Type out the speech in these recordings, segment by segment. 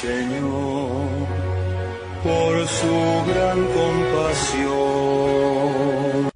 Señor, por su gran compasión.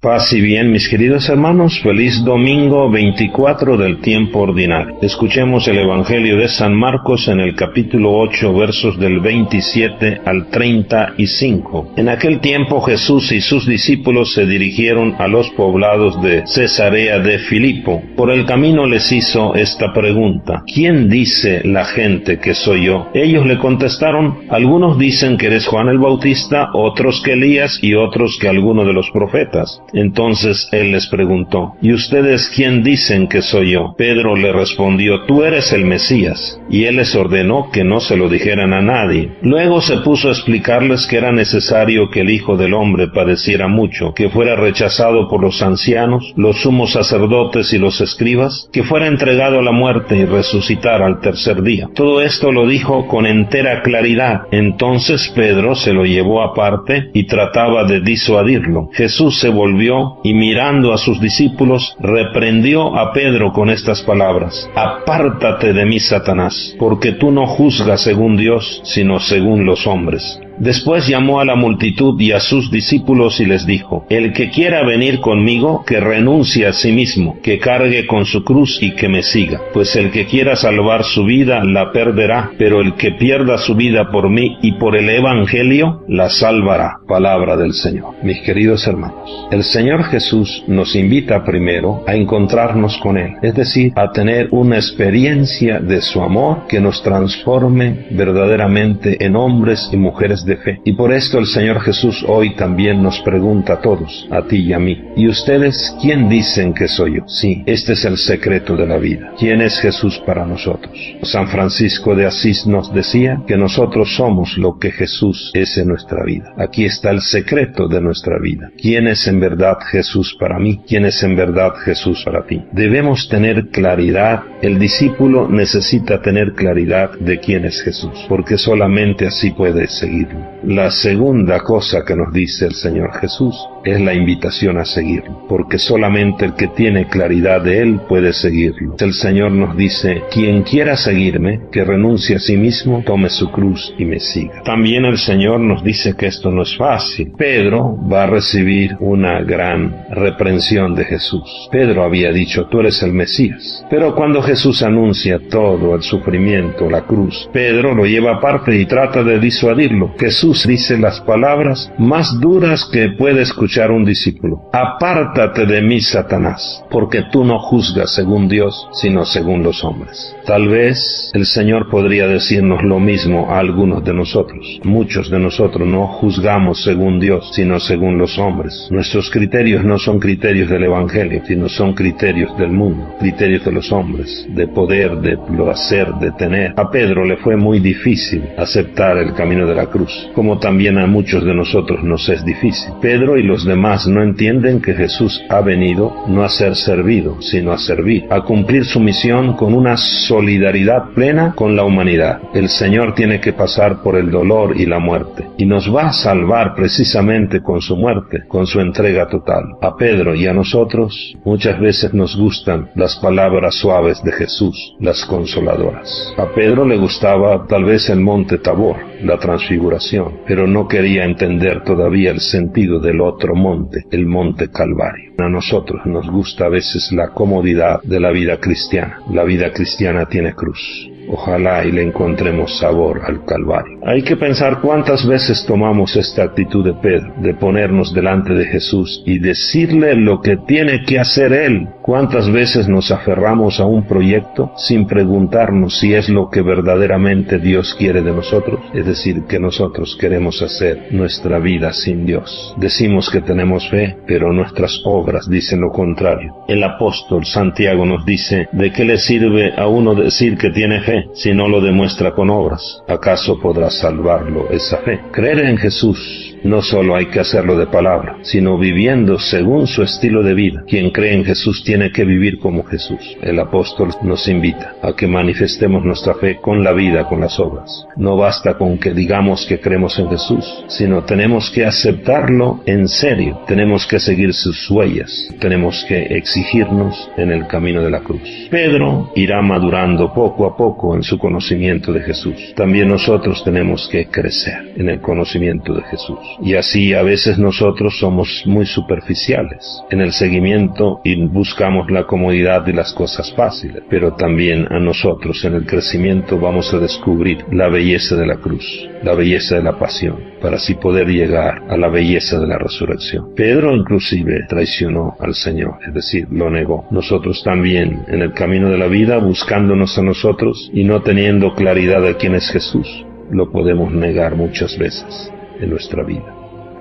Paz y bien, mis queridos hermanos, feliz domingo 24 del tiempo ordinario. Escuchemos el Evangelio de San Marcos en el capítulo 8, versos del 27 al 35. En aquel tiempo Jesús y sus discípulos se dirigieron a los poblados de Cesarea de Filipo. Por el camino les hizo esta pregunta: ¿quién dice la gente que soy yo? Ellos le contestaron: algunos dicen que eres Juan el Bautista, otros que Elías y otros que alguno de los profetas. Entonces él les preguntó: ¿y ustedes quién dicen que soy yo? Pedro le respondió: tú eres el Mesías. Y él les ordenó que no se lo dijeran a nadie. Luego se puso a explicarles que era necesario que el Hijo del Hombre padeciera mucho, que fuera rechazado por los ancianos, los sumos sacerdotes y los escribas, que fuera entregado a la muerte y resucitara al tercer día. Todo esto lo dijo con entera claridad. Entonces Pedro se lo llevó aparte y trataba de disuadirlo. Jesús se volvió y mirando a sus discípulos, reprendió a Pedro con estas palabras: apártate de mí, Satanás, porque tú no juzgas según Dios, sino según los hombres. Después llamó a la multitud y a sus discípulos y les dijo: el que quiera venir conmigo, que renuncie a sí mismo, que cargue con su cruz y que me siga. Pues el que quiera salvar su vida, la perderá, pero el que pierda su vida por mí y por el Evangelio, la salvará. Palabra del Señor. Mis queridos hermanos, el Señor Jesús nos invita primero a encontrarnos con Él, es decir, a tener una experiencia de su amor que nos transforme verdaderamente en hombres y mujeres de fe. Y por esto el Señor Jesús hoy también nos pregunta a todos, a ti y a mí: ¿y ustedes quién dicen que soy yo? Sí, este es el secreto de la vida. ¿Quién es Jesús para nosotros? San Francisco de Asís nos decía que nosotros somos lo que Jesús es en nuestra vida. Aquí está el secreto de nuestra vida. ¿Quién es en verdad Jesús para mí? ¿Quién es en verdad Jesús para ti? Debemos tener claridad. El discípulo necesita tener claridad de quién es Jesús, porque solamente así puede seguirlo. La segunda cosa que nos dice el Señor Jesús es la invitación a seguirlo, porque solamente el que tiene claridad de Él puede seguirlo. El Señor nos dice: quien quiera seguirme, que renuncie a sí mismo, tome su cruz y me siga. También el Señor nos dice que esto no es fácil. Pedro va a recibir una gran reprensión de Jesús. Pedro había dicho: tú eres el Mesías. Pero cuando Jesús anuncia todo el sufrimiento, la cruz, Pedro lo lleva aparte y trata de disuadirlo. Jesús dice las palabras más duras que puede escuchar un discípulo: apártate de mí, Satanás, porque tú no juzgas según Dios, sino según los hombres. Tal vez el Señor podría decirnos lo mismo a algunos de nosotros. Muchos de nosotros no juzgamos según Dios, sino según los hombres. Nuestros criterios no son criterios del Evangelio, sino son criterios del mundo, criterios de los hombres, de poder, de placer, de tener. A Pedro le fue muy difícil aceptar el camino de la cruz, como también a muchos de nosotros nos es difícil. Pedro y los demás no entienden que Jesús ha venido no a ser servido, sino a servir, a cumplir su misión con una solidaridad plena con la humanidad. El Señor tiene que pasar por el dolor y la muerte, y nos va a salvar precisamente con su muerte, con su entrega total. A Pedro y a nosotros muchas veces nos gustan las palabras suaves de Jesús, las consoladoras. A Pedro le gustaba tal vez el monte Tabor, la transfiguración, pero no quería entender todavía el sentido del otro monte, el monte Calvario. A nosotros nos gusta a veces la comodidad de la vida cristiana. La vida cristiana tiene cruz. Ojalá y le encontremos sabor al Calvario. Hay que pensar cuántas veces tomamos esta actitud de Pedro, de ponernos delante de Jesús y decirle lo que tiene que hacer Él. Cuántas veces nos aferramos a un proyecto sin preguntarnos si es lo que verdaderamente Dios quiere de nosotros, es decir, que nosotros queremos hacer nuestra vida sin Dios. Decimos que tenemos fe, pero nuestras obras dicen lo contrario. El apóstol Santiago nos dice: ¿de qué le sirve a uno decir que tiene fe si no lo demuestra con obras? ¿Acaso podrá salvarlo esa fe? Creer en Jesús No solo hay que hacerlo de palabra, sino viviendo según su estilo de vida. Quien cree en Jesús tiene que vivir como Jesús. El apóstol nos invita a que manifestemos nuestra fe con la vida, con las obras. No basta con que digamos que creemos en Jesús, sino tenemos que aceptarlo en serio. Tenemos que seguir sus huellas. Tenemos que exigirnos en el camino de la cruz. Pedro irá madurando poco a poco en su conocimiento de Jesús. También nosotros tenemos que crecer en el conocimiento de Jesús. Y así a veces nosotros somos muy superficiales en el seguimiento y buscamos la comodidad de las cosas fáciles, pero también a nosotros en el crecimiento vamos a descubrir la belleza de la cruz, la belleza de la pasión, para así poder llegar a la belleza de la resurrección. Pedro inclusive traicionó al Señor, es decir, lo negó. Nosotros también en el camino de la vida, buscándonos a nosotros y no teniendo claridad de quién es Jesús, lo podemos negar muchas veces en nuestra vida.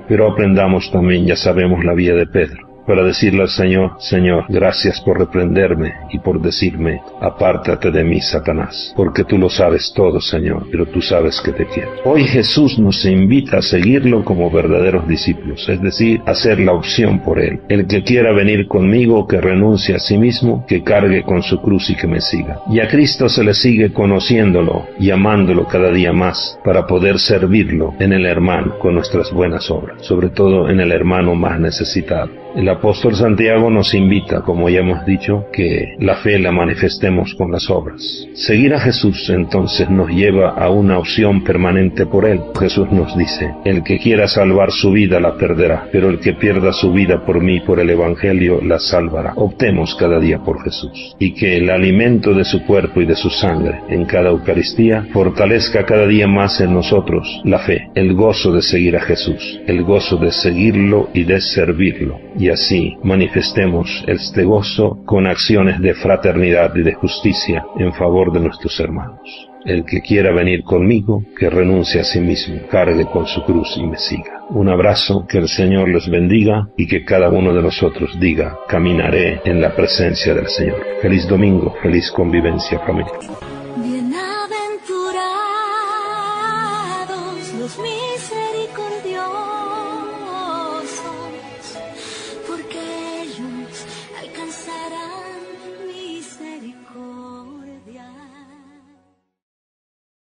Pero aprendamos también, ya sabemos la vida de Pedro, para decirle al Señor: Señor, gracias por reprenderme y por decirme: apártate de mí, Satanás, porque tú lo sabes todo, Señor, pero tú sabes que te quiero. Hoy Jesús nos invita a seguirlo como verdaderos discípulos, es decir, hacer la opción por Él. El que quiera venir conmigo, que renuncie a sí mismo, que cargue con su cruz y que me siga. Y a Cristo se le sigue conociéndolo y amándolo cada día más, para poder servirlo en el hermano con nuestras buenas obras, sobre todo en el hermano más necesitado. El apóstol Santiago nos invita, como ya hemos dicho, que la fe la manifestemos con las obras. Seguir a Jesús entonces nos lleva a una opción permanente por Él. Jesús nos dice: el que quiera salvar su vida la perderá, pero el que pierda su vida por mí, por el Evangelio, la salvará. Optemos cada día por Jesús, y que el alimento de su cuerpo y de su sangre en cada Eucaristía fortalezca cada día más en nosotros la fe, el gozo de seguir a Jesús, el gozo de seguirlo y de servirlo. Y así manifestemos este gozo con acciones de fraternidad y de justicia en favor de nuestros hermanos. El que quiera venir conmigo, que renuncie a sí mismo, cargue con su cruz y me siga. Un abrazo, que el Señor les bendiga y que cada uno de nosotros diga: caminaré en la presencia del Señor. Feliz domingo, feliz convivencia familiar. Bienaventurados los misericordiosos,